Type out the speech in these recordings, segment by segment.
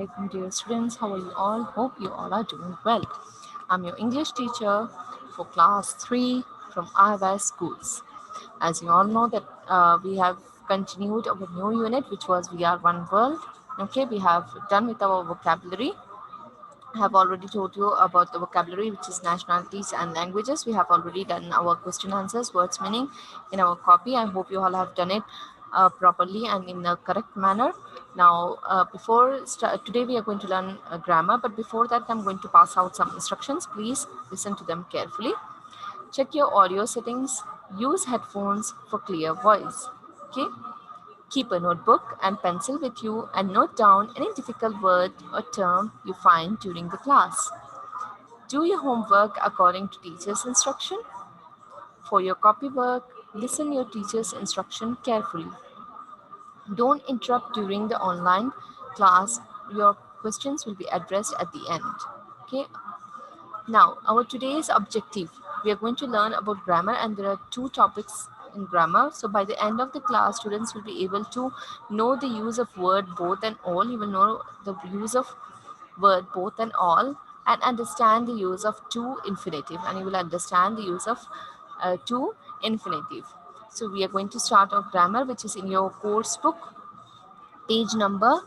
Assalamualaikum dear students. How are you all? Hope you all are doing well. I'm your English teacher for class 3 from IVS schools. As you all know that we have continued our new unit, which was We Are One World. Okay, we have done with our vocabulary. I have already told you about the vocabulary, which is nationalities and languages. We have already done our question answers, words meaning in our copy. I hope you all have done it properly and in the correct manner. Now, today we are going to learn grammar, but before that, I'm going to pass out some instructions. Please listen to them carefully. Check your audio settings. Use headphones for clear voice. Okay. Keep a notebook and pencil with you and note down any difficult word or term you find during the class. Do your homework according to teacher's instruction. For your copywork, listen your teacher's instruction carefully. Don't interrupt during the online class. Your questions will be addressed at the end. Okay. Now, our today's objective, we are going to learn about grammar, and there are two topics in grammar. So by the end of the class, students will be able to know the use of word both and all. You will know the use of word both and all, and understand the use of to infinitive, and you will understand the use of to infinitive. So we are going to start our grammar, which is in your course book, page number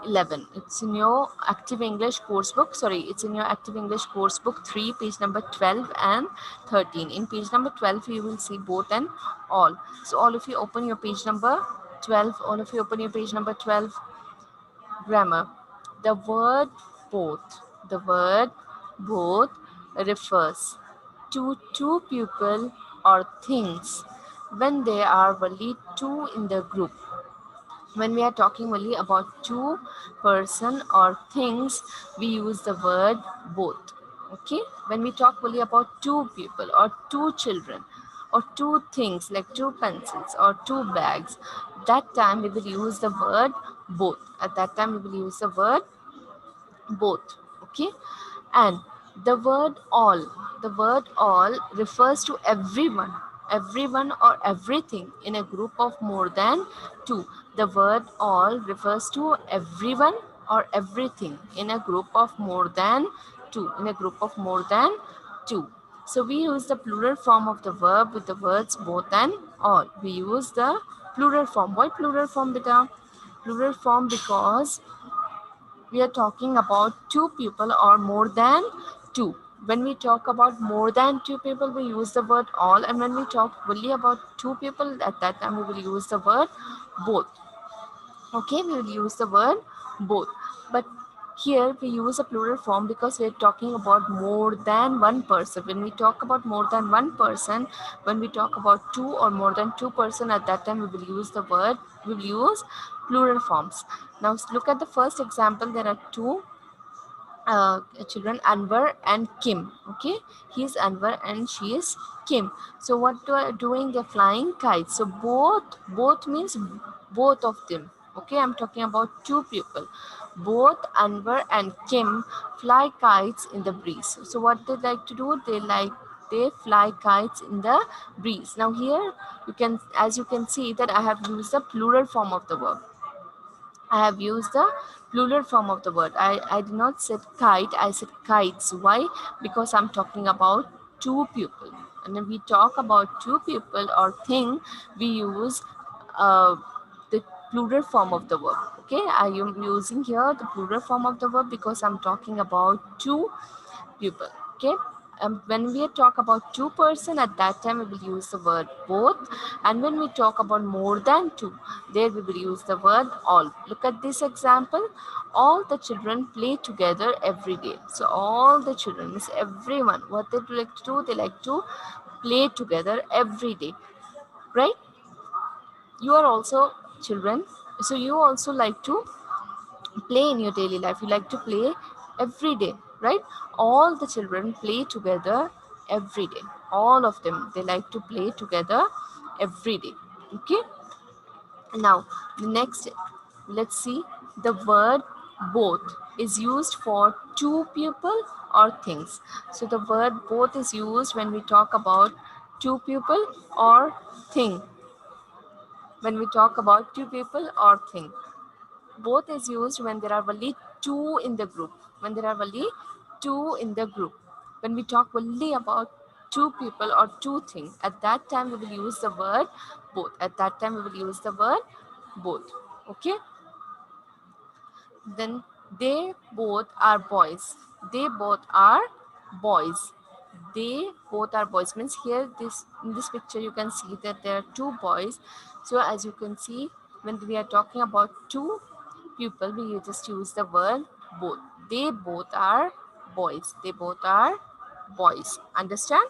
11. It's in your active English course book. Sorry, it's in your active English course book 3, page number 12 and 13. In page number 12, you will see both and all. So all of you open your page number 12. All of you open your page number 12. Grammar. The word both. The word both refers to two people or things when there are only two in the group. When we are talking only about two person or things, we use the word both. Okay, when we talk only about two people or two children or two things like two pencils or two bags, that time we will use the word both. At that time we will use the word both. Okay, and the word all refers to everyone or everything in a group of more than two. The word all refers to everyone or everything in a group of more than two. So we use the plural form of the verb with the words both and all. We use the plural form. Why plural form, beta? Plural form because we are talking about two people or more than two. When we talk about more than two people, we use the word all, and when we talk only about two people, at that time we will use the word both. Okay, we will use the word both. But here we use a plural form because we are talking about more than one person. When we talk about more than one person, when we talk about two or more than two person, at that time we will use plural forms. Now look at the first example. There are two children, Anwar and Kim. Okay, he is Anwar and she is Kim. So what they are doing? They're flying kites. So both means both of them. Okay, I'm talking about two people. Both Anwar and Kim fly kites in the breeze. So what they like to do? They fly kites in the breeze. Now here as you can see that I have used the plural form of the verb. I have used the plural form of the word. I did not say kite, I said kites. Why? Because I'm talking about two people. And when we talk about two people or thing, we use uh, the plural form of the verb. Okay, I am using here the plural form of the verb because I'm talking about two people. Okay, when we talk about two person, at that time we will use the word both, and when we talk about more than two, there we will use the word all. Look at this example. All the children play together every day. So all the children is everyone. What they like to do? They like to play together every day, right? You are also children, so you also like to play in your daily life. You like to play every day, right? All the children play together every day. All of them, they like to play together every day. Okay, now the next, let's see. The word both is used for two people or things. So the word both is used when we talk about two people or thing. When we talk about two people or thing, both is used when there are only two in the group, when there are only two in the group, when we talk only about two people or two things, at that time we will use the word both. At that time we will use the word both. Okay, then they both are boys. They both are boys. They both are boys means here this in this picture you can see that there are two boys. So as you can see, when we are talking about two people, we just use the word both. They both are boys. They both are boys. Understand?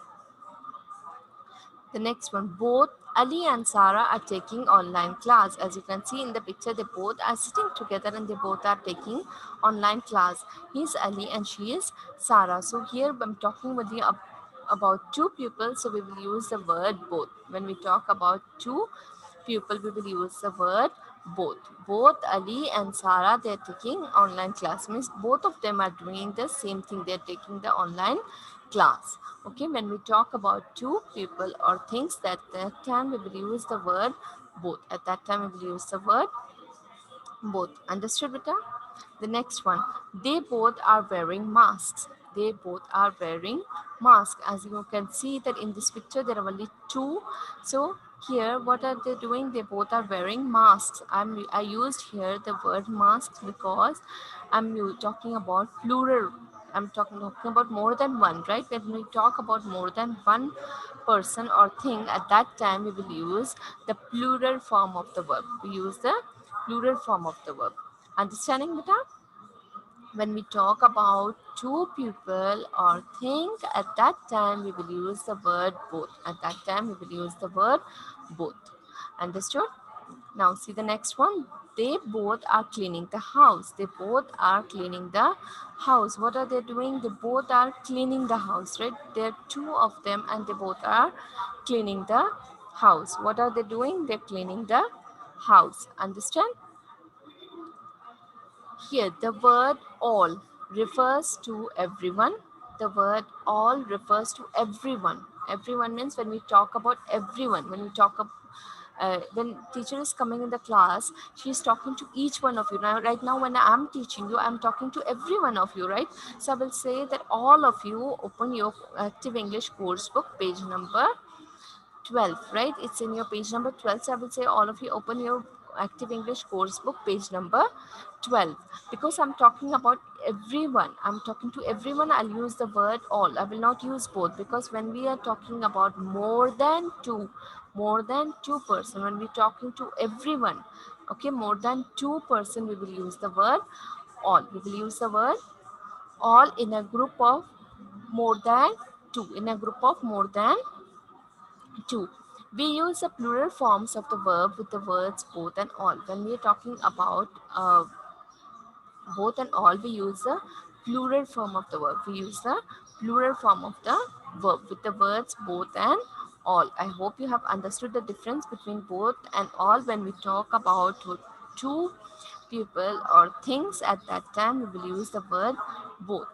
The next one, both Ali and Sarah are taking online class. As you can see in the picture, they both are sitting together and they both are taking online class. He is Ali and she is Sarah. So here I'm talking with you about two people, so we will use the word both. When we talk about two people, we will use the word both. Both Ali and Sarah, they are taking online class. Means both of them are doing the same thing. They are taking the online class. Okay, when we talk about two people or things, that time we will use the word both. At that time we will use the word both. Understood, beta? The next one, they both are wearing masks. They both are wearing masks. As you can see that in this picture there are only two. So here what are they doing? They both are wearing masks. I used here the word masks because talking about plural. I'm talking about more than one, right? When we talk about more than one person or thing, at that time we will use the plural form of the verb. We use the plural form of the verb. Understanding, beta? When we talk about two people or thing, at that time we will use the word both. At that time we will use the word both. Understood? Now see the next one. They both are cleaning the house. They both are cleaning the house. What are they doing? They both are cleaning the house, right? There are two of them and they both are cleaning the house. What are they doing? They're cleaning the house. Understand? Here, the word all refers to everyone. The word all refers to everyone. Everyone means when we talk about everyone, when teacher is coming in the class, she is talking to each one of you. Now, right now, when I am teaching you, I am talking to every one of you, right? So I will say that all of you open your Active English course book, page number 12, right? It's in your page number 12. So I will say all of you open your Active English course book, page number 12. Because I'm talking about everyone, I'm talking to everyone, I'll use the word all. I will not use both, because when we are talking about more than two person, when we're talking to everyone, okay, more than two person, we will use the word all. We will use the word all in a group of more than two. In a group of more than 2. We use the plural forms of the verb with the words both and all. When we are talking about both and all, we use the plural form of the verb. We use the plural form of the verb with the words both and all. I hope you have understood the difference between both and all. When we talk about two people or things, at that time we will use the word both.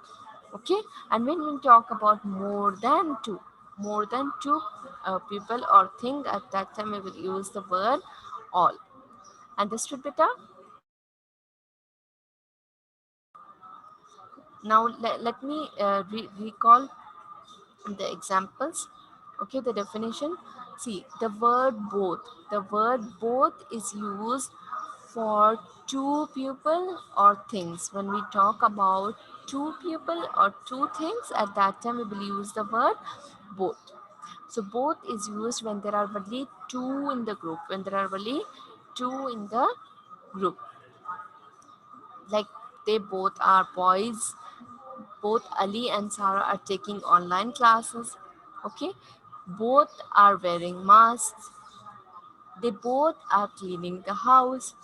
Okay, and when we talk about more than two people or thing, at that time we will use the word all. Understood, beta? Now let me recall the examples. Okay, the definition. See, the word both is used for two people or things. When we talk about two people or two things, at that time we will use the word both. So both is used when there are only two in the group. When there are only two in the group, like they both are boys. Both Ali and Sarah are taking online classes. Okay, both are wearing masks. They both are cleaning the house.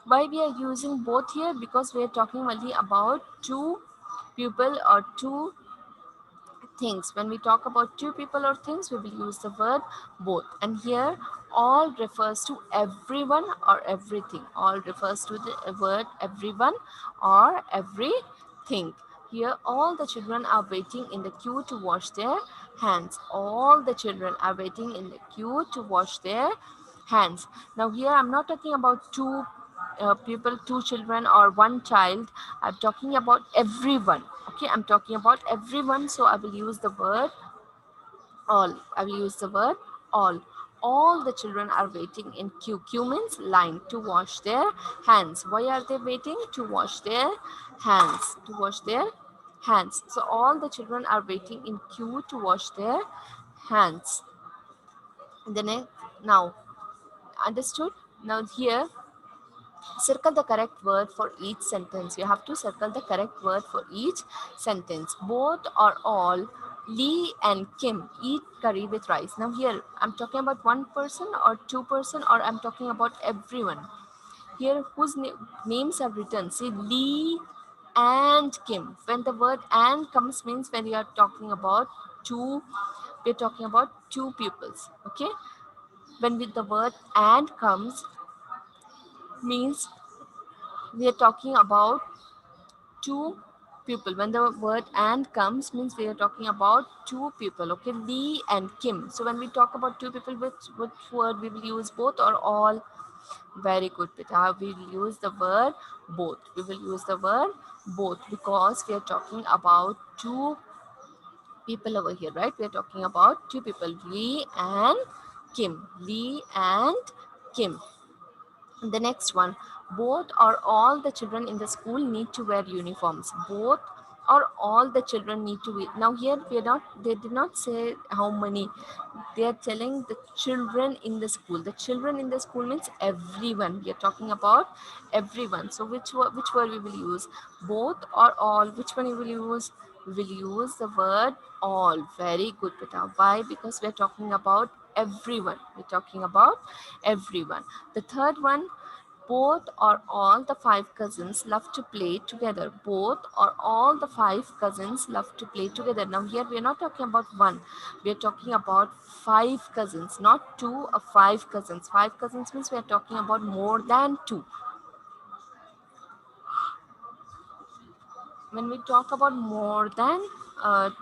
Why we are using both here? Because we are talking only about two people or two things. When we talk about two people or things, we will use the word both. And here, all refers to everyone or everything. All refers to the word everyone or everything. Here, all the children are waiting in the queue to wash their hands. All the children are waiting in the queue to wash their hands. Now, here I'm not talking about two people, two children, or one child. I'm talking about everyone. Okay, I'm talking about everyone, so I will use the word all. I will use the word all. All the children are waiting in queue. Queue means line, to wash their hands. Why are they waiting? To wash their hands. To wash their hands. So all the children are waiting in queue to wash their hands. Now, understood? Now here, circle the correct word for each sentence. You have to circle the correct word for each sentence. Both or all, Lee and Kim eat curry with rice. Now here, I'm talking about one person or two person, or I'm talking about everyone. Here, whose names are written? See, Lee and Kim. When the word and comes, means when we are talking about two, we're talking about two pupils. Okay. When with the word and comes, means we are talking about two people. When the word and comes, means we are talking about two people. Okay, Lee and Kim. So when we talk about two people, which word we will use? Both or all? Very good, Pita. We will use the word both. We will use the word both because we are talking about two people over here, right? We are talking about two people, Lee and Kim. Lee and Kim. The next one, both or all the children in the school need to wear uniforms. Both or all the children need to wear. Now here we are not. They did not say how many. They are telling the children in the school. The children in the school means everyone. We are talking about everyone. So which word we will use? Both or all? Which one we will use? We will use the word all. Very good, Pita. Why? Because we are talking about everyone. We're talking about everyone. The third one, both or all the five cousins love to play together. Both or all the five cousins love to play together. Now here we are not talking about one. We are talking about five cousins, not two or five cousins. Five cousins means we are talking about more than two. When we talk about more than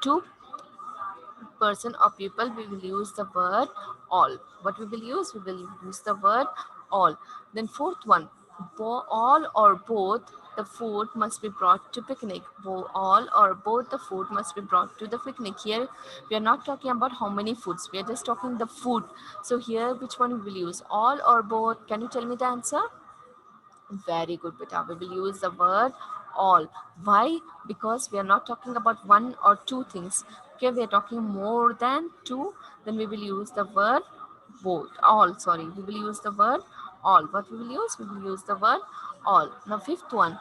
two person or people, we will use the word all. What we will use? We will use the word all. Then fourth one, all or both the food must be brought to picnic. All or both the food must be brought to the picnic. Here we are not talking about how many foods, we are just talking the food. So here, which one we will use? All or both? Can you tell me the answer? Very good, Beta. We will use the word all. Why? Because we are not talking about one or two things. Okay, we are talking more than two. Then we will use the word both. All. Sorry, we will use the word all. What we will use? We will use the word all. Now, fifth one.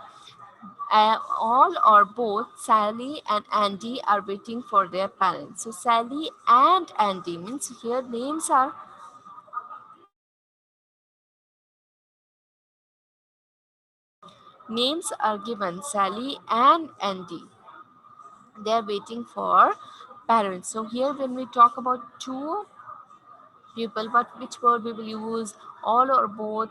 All or both Sally and Andy are waiting for their parents. So Sally and Andy means here names are given, Sally and Andy. They are waiting for parents. So here when we talk about two people, but which word we will use? All or both?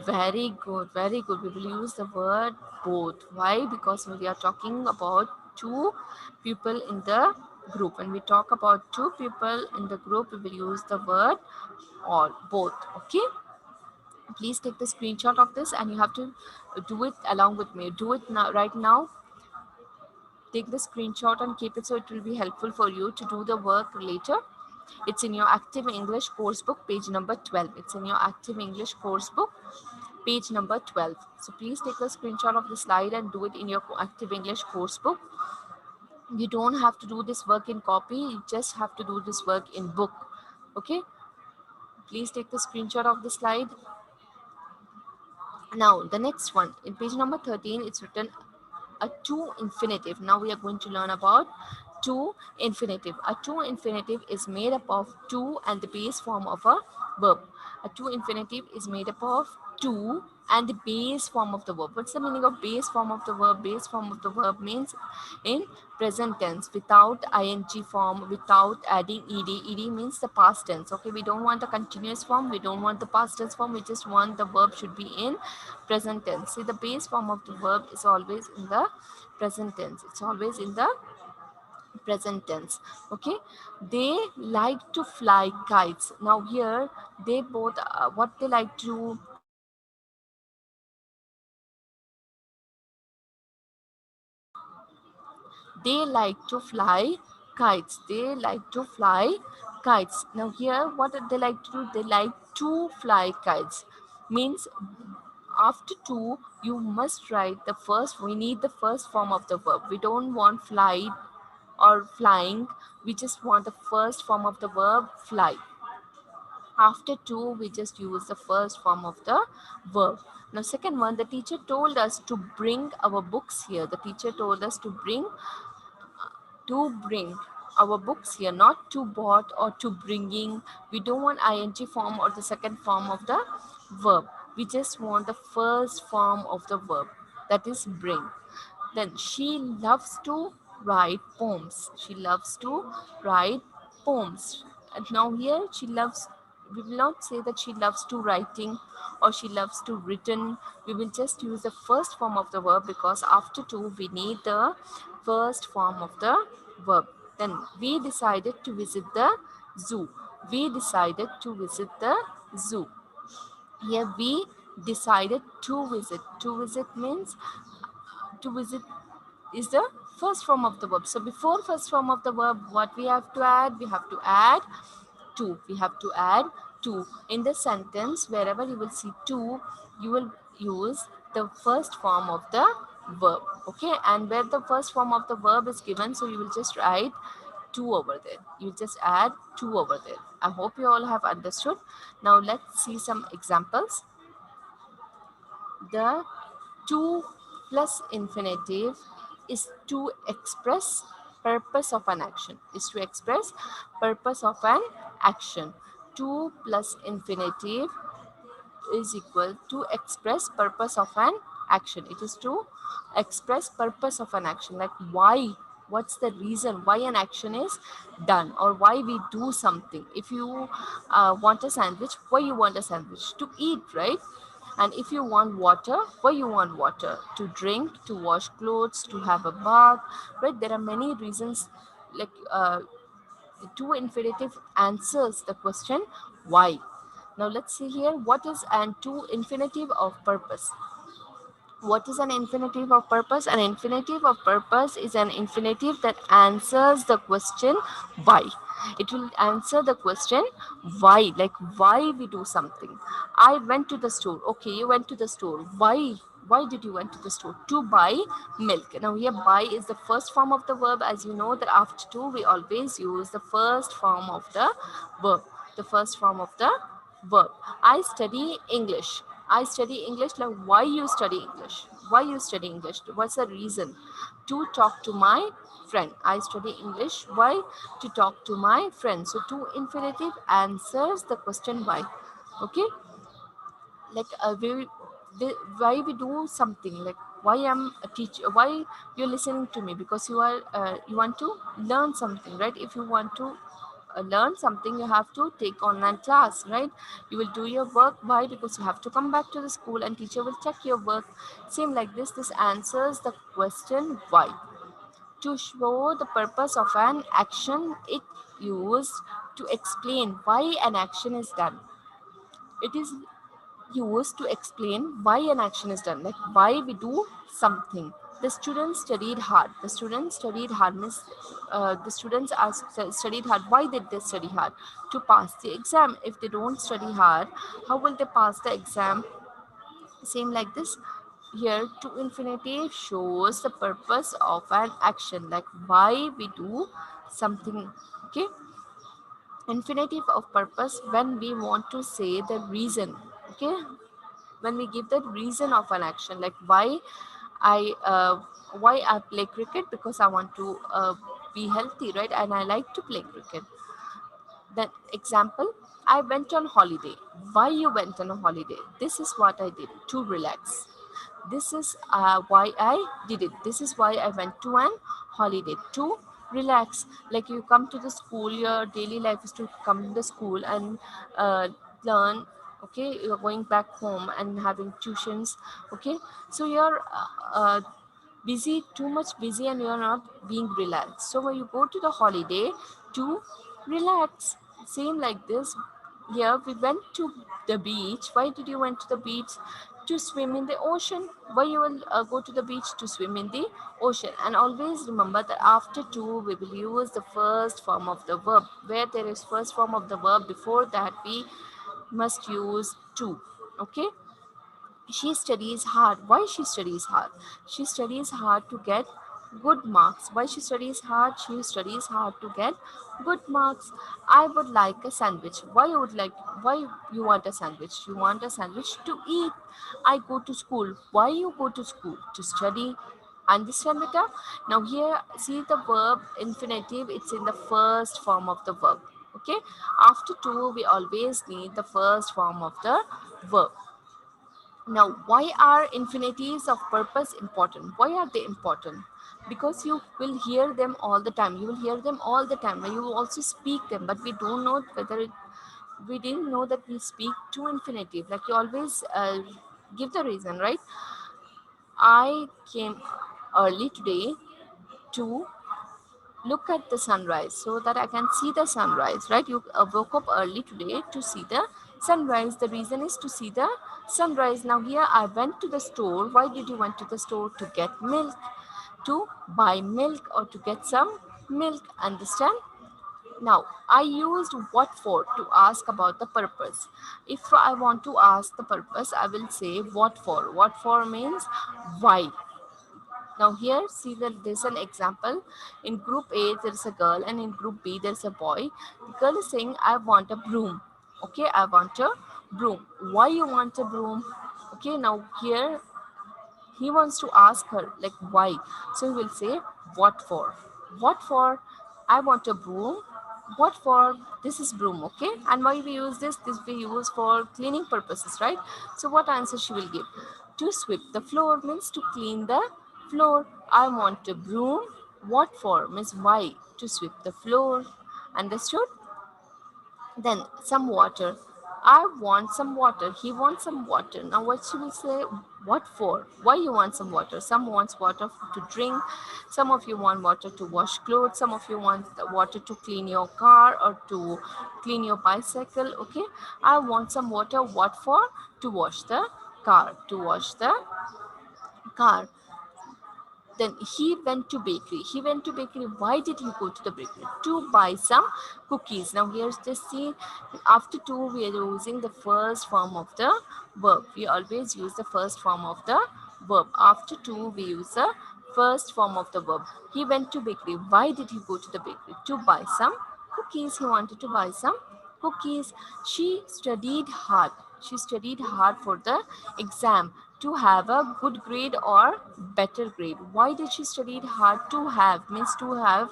Very good, very good. We will use the word both. Why? Because we are talking about two people in the group. When we talk about two people in the group, we will use the word all, both. Okay, please take the screenshot of this and you have to do it along with me. Do it now, right now. Take the screenshot and keep it so it will be helpful for you to do the work later. It's in your active English course book, page number 12. It's in your active English course book, page number 12. So please take a screenshot of the slide and do it in your active English course book. You don't have to do this work in copy, you just have to do this work in book. Okay, please take the screenshot of the slide. Now, the next one, in page number 13, it's written a to infinitive. Now we are going to learn about to infinitive. A to infinitive is made up of to and the base form of a verb. A to infinitive is made up of to and the base form of the verb. What's the meaning of base form of the verb? Base form of the verb means in present tense, without ing form, without adding ed. Ed means the past tense. Okay, we don't want the continuous form, we don't want the past tense form, we just want the verb should be in present tense. See, the base form of the verb is always in the present tense. It's always in the present tense. Okay, they like to fly kites. Now here they both what they like to They like to fly kites. They like to fly kites. Now here, what do they like to do? They like to fly kites. Means after to, you must write the first. We need the first form of the verb. We don't want fly or flying. We just want the first form of the verb fly. After to, we just use the first form of the verb. Now second one, the teacher told us to bring our books here. The teacher told us to bring our books here, not to bought or to bringing. We don't want ing form or the second form of the verb. We just want the first form of the verb, that is bring. Then she loves to write poems. She loves to write poems. And now here she loves, we will not say that she loves to writing or she loves to written. We will just use the first form of the verb because after to we need the first form of the verb. Then we decided to visit the zoo. We decided to visit the zoo. Here we decided to visit. To visit means to visit is the first form of the verb. So before first form of the verb, what we have to add? We have to add to. We have to add to. In the sentence, wherever you will see to, you will use the first form of the verb. Okay, and where the first form of the verb is given, so you will just write to over there. You just add to over there. I hope you all have understood. Now let's see some examples. The to plus infinitive is to express purpose of an action. Is to express purpose of an action. To plus infinitive is equal to express purpose of an action. It is to express purpose of an action, like why, what's the reason why an action is done or why we do something. If you want a sandwich, why you want a sandwich? To eat, right? And if you want water, why you want water? To drink, to wash clothes, to have a bath, right? There are many reasons. Like the to infinitive answers the question why. Now let's see here, what is an to infinitive of purpose? What is an infinitive of purpose? An infinitive of purpose is an infinitive that answers the question why. It will answer the question why, like why we do something. I went to the store. Okay, you went to the store. Why? Why did you went to the store? To buy milk. Now here buy is the first form of the verb. As you know that after to we always use the first form of the verb. The first form of the verb. I study English. I study English. Like why you study English? Why you study English? What's the reason? To talk to my friend. I study English. Why? To talk to my friend. So to infinitive answers the question why. Okay, like why we do something, like why I'm a teacher, why you're listening to me, because you are you want to learn something, right? If you want to learn something, you have to take online class, right? You will do your work. Why? Because you have to come back to the school and teacher will check your work. Same like this answers the question why. To show the purpose of an action, it used to explain why an action is done. It is used to explain why an action is done, like why we do something. The students studied hard. The students studied hard means the students are studied hard. Why did they study hard? To pass the exam. If they don't study hard, how will they pass the exam? Same like this. Here to infinitive shows the purpose of an action, like why we do something. Okay, infinitive of purpose when we want to say the reason. Okay, when we give the reason of an action, like I why I play cricket, because I want to be healthy, right? And I like to play cricket. That example, I went on holiday. Why you went on a holiday? This is what I did to relax. This is why I did it. This is why I went to an holiday, to relax. Like you come to the school, your daily life is to come to the school and learn. Okay, you're going back home and having tuitions. Okay, so you're busy, too much busy, and you're not being relaxed. So when you go to the holiday to relax, same like this. Here we went to the beach. Why did you went to the beach? To swim in the ocean. Why you will go to the beach? To swim in the ocean. And always remember that after to we will use the first form of the verb. Where there is first form of the verb, before that we must use to. Okay. She studies hard. Why she studies hard? She studies hard to get good marks. Why she studies hard? She studies hard to get good marks. I would like a sandwich. Why you want a sandwich? You want a sandwich to eat. I go to school. Why you go to school? To study. Understand beta? Now here see the verb infinitive, it's in the first form of the verb. Okay, after to we always need the first form of the verb. Now, why are infinitives of purpose important? Why are they important? Because you will hear them all the time. You will hear them all the time. You will also speak them, but we don't know whether we didn't know that we speak to infinitive. Like you always give the reason, right? I came early today to look at the sunrise so that I can see the sunrise, right? You woke up early today to see the sunrise. The reason is to see the sunrise. Now here I went to the store. Why did you went to the store? To get milk, to buy milk or to get some milk. Understand? Now I used what for to ask about the purpose. If I want to ask the purpose, I will say what for. What for means why. Now here see that there's an example. In group A there's a girl and in group B there's a boy. The girl is saying I want a broom. Okay, I want a broom. Why you want a broom? Okay, now here he wants to ask her like why. So he will say what for? What for? I want a broom. What for? This is broom, okay? And why we use this? This we use for cleaning purposes, right? So what answer she will give? To sweep the floor means to clean the floor. I want a broom. What for? Means why? To sweep the floor. Understood? Then some water. I want some water. He wants some water. Now what should we say? What for? Why you want some water? Some wants water to drink. Some of you want water to wash clothes. Some of you want the water to clean your car or to clean your bicycle. Okay. I want some water. What for? To wash the car. To wash the car. Then he went to bakery. He went to bakery. Why did he go to the bakery? To buy some cookies. Now here's the scene. After to we are using the first form of the verb. We always use the first form of the verb. After to we use the first form of the verb. He went to bakery. Why did he go to the bakery? To buy some cookies. He wanted to buy some cookies. She studied hard. She studied hard for the exam to have a good grade or better grade. Why did she study hard? To have means to have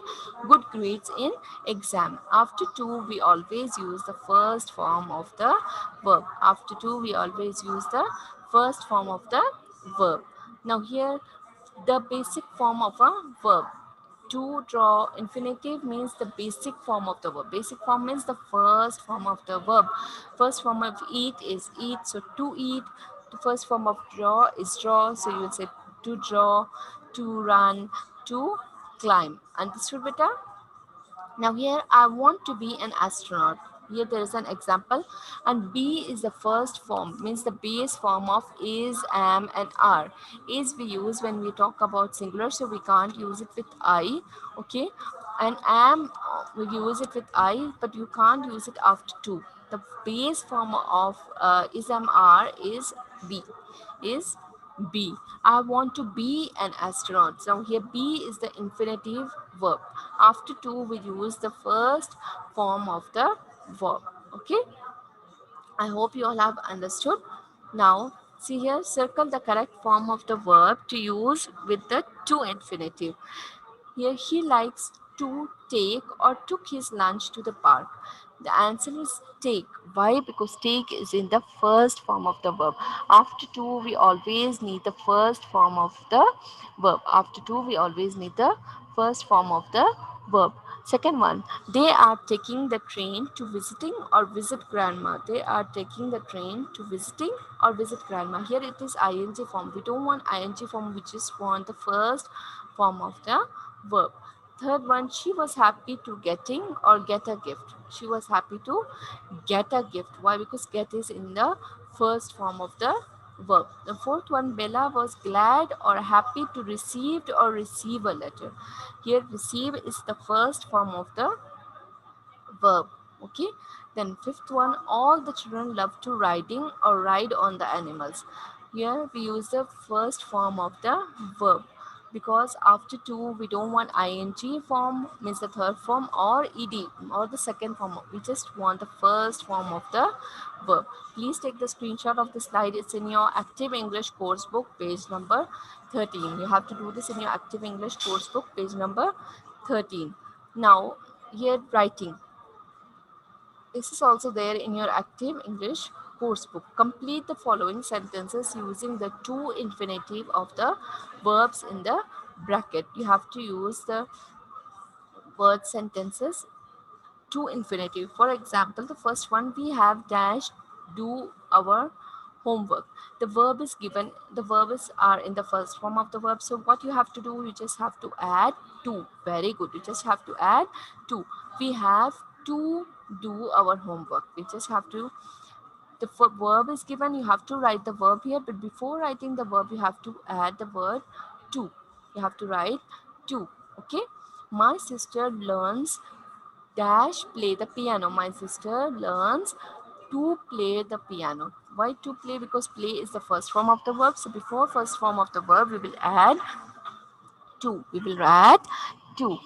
good grades in exam. After to we always use the first form of the verb. After to we always use the first form of the verb. Now here the basic form of a verb. To draw infinitive means the basic form of the verb. Basic form means the first form of the verb. First form of eat is eat, so to eat. The first form of draw is draw, so you will say to draw, to run, to climb. Understood beta? Now here I want to be an astronaut. Here there is an example, and be is the first form, means the base form of is, am and are. Is we use when we talk about singular, so we can't use it with I, okay? And am we use it with I, but you can't use it after to. The base form of is, am, are is be, is be. I want to be an astronaut. So here be is the infinitive verb. After to we use the first form of the verb. Okay. I hope you all have understood. Now see here, circle the correct form of the verb to use with the to infinitive. Here he likes to take or took his lunch to the park. The answer is take. Why? Because take is in the first form of the verb. After to, we always need the first form of the verb. After to, we always need the first form of the verb. Second one, they are taking the train to visiting or visit grandma. They are taking the train to visiting or visit grandma. Here it is ing form. We don't want ing form, we just want the first form of the verb. Third one, she was happy to getting or get a gift. She was happy to get a gift. Why? Because get is in the first form of the verb. The fourth one, Bella was glad or happy to receive a letter. Here receive is the first form of the verb. Okay, then fifth one, all the children love to riding or ride on the animals. Here we use the first form of the verb, because after two we don't want ing form, means the third form, or ed, or the second form. We just want the first form of the verb. Please take the screenshot of the slide. It's in your active English course book, page number 13. You have to do this in your active English course book, page number 13. Now here writing, this is also there in your active English course book. Complete the following sentences using the to infinitive of the verbs in the bracket. You have to use the word sentences to infinitive. For example, the first one, we have dash do our homework. The verb is given, the verbs are in the first form of the verb. So what you have to do, you just have to add to. Very good. You just have to add to. We have to do our homework. We just have to, the verb is given, you have to write the verb here, but before writing the verb you have to add the word to. You have to write to. Okay, my sister learns dash play the piano. My sister learns to play the piano. Why to play? Because play is the first form of the verb. So before first form of the verb, we will add to. We will add to.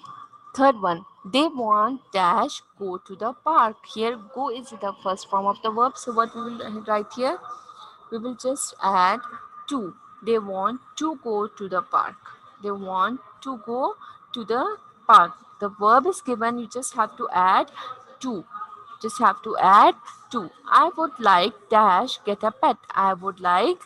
Third one, they want dash go to the park. Here, go is the first form of the verb. So what we will write here? We will just add to. They want to go to the park. They want to go to the park. The verb is given, you just have to add to. Just have to add to. I would like dash get a pet. I would like,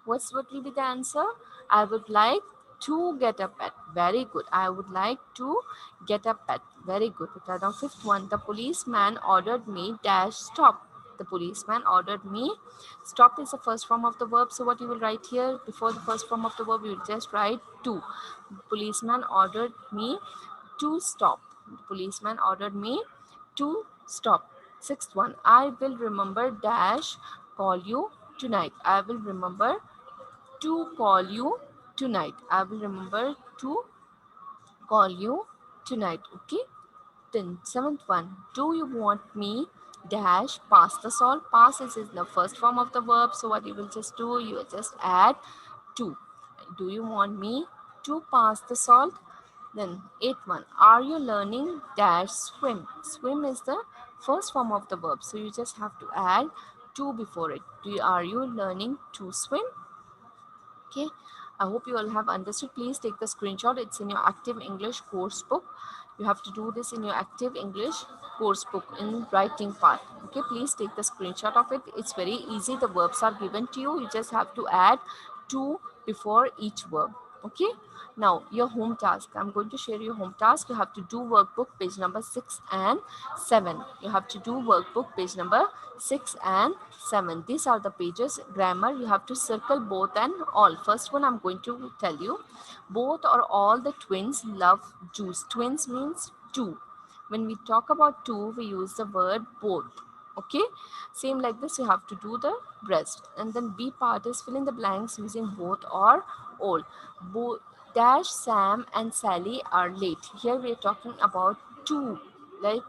what will be the answer? I would like to get a pet. Very good. I would like to get a pet. Very good. Now fifth one. The policeman ordered me dash stop. The policeman ordered me. Stop is the first form of the verb. So what you will write here before the first form of the verb, you will just write to. Policeman ordered me to stop. The policeman ordered me to stop. Sixth one. I will remember dash call you tonight. I will remember to call you tonight. I will remember to call you tonight. Okay. Then seventh one. Do you want me dash pass the salt? Pass is in the first form of the verb. So what you will just do, you will just add to. Do you want me to pass the salt? Then eighth one. Are you learning dash swim? Swim is the first form of the verb. So you just have to add to before it. Are you learning to swim? Okay, I hope you all have understood. Please take the screenshot. It's in your active English course book. You have to do this in your active English course book in writing part. Okay, please take the screenshot of it. It's very easy. The verbs are given to you. You just have to add to before each verb. Okay, now your home task. I'm going to share your home task. You have to do workbook page number 6 and 7. You have to do workbook page number 6 and 7. These are the pages. Grammar, you have to circle both and all. First one I'm going to tell you. Both or all the twins love juice. Twins means two. When we talk about two, we use the word both. Okay, same like this, you have to do the rest. And then B part is fill in the blanks using both or all. Both dash Sam and Sally are late. Here we are talking about two, like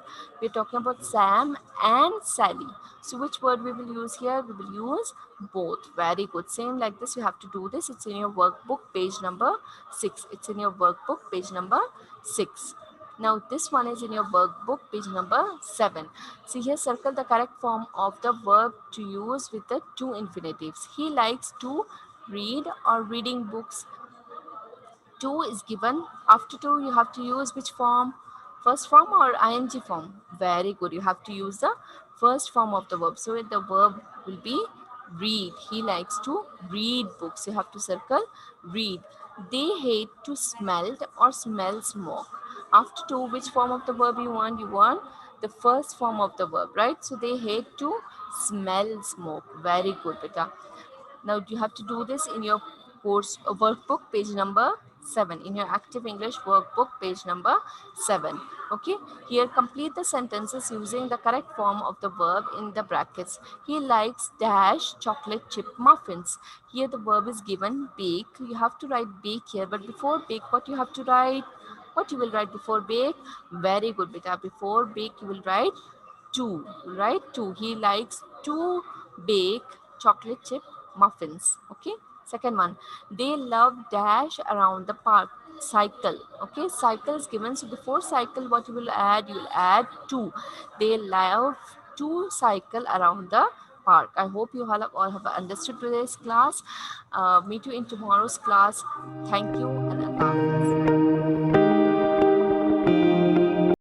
we're talking about Sam and Sally. So which word we will use here? We will use both. Very good. Same like this, you have to do this. It's in your workbook page number 6. It's in your workbook page number 6. Now this one is in your workbook page number 7. See here, circle the correct form of the verb to use with the two infinitives. He likes to read or reading books. To is given. After to, you have to use which form? First form or ing form? Very good. You have to use the first form of the verb. So the verb will be read. He likes to read books. You have to circle read. They hate to smell or smell smoke. After to, which form of the verb you want? You want the first form of the verb, right? So they hate to smell smoke. Very good, beta. Now you have to do this in your course workbook page number 7. In your active English workbook page number 7. Okay, here complete the sentences using the correct form of the verb in the brackets. He likes dash chocolate chip muffins. Here the verb is given bake. You have to write bake here, but before bake, what you have to write? What you will write before bake? Very good, beta. Before bake, you will write two. Right? Two. He likes to bake chocolate chip muffins. Okay. Second one, they love dash around the park. Cycle. Okay, cycle is given. So before cycle, what you will add? You will add two. They love to cycle around the park. I hope you all have understood today's class. Meet you in tomorrow's class. Thank you and Allah Hafiz.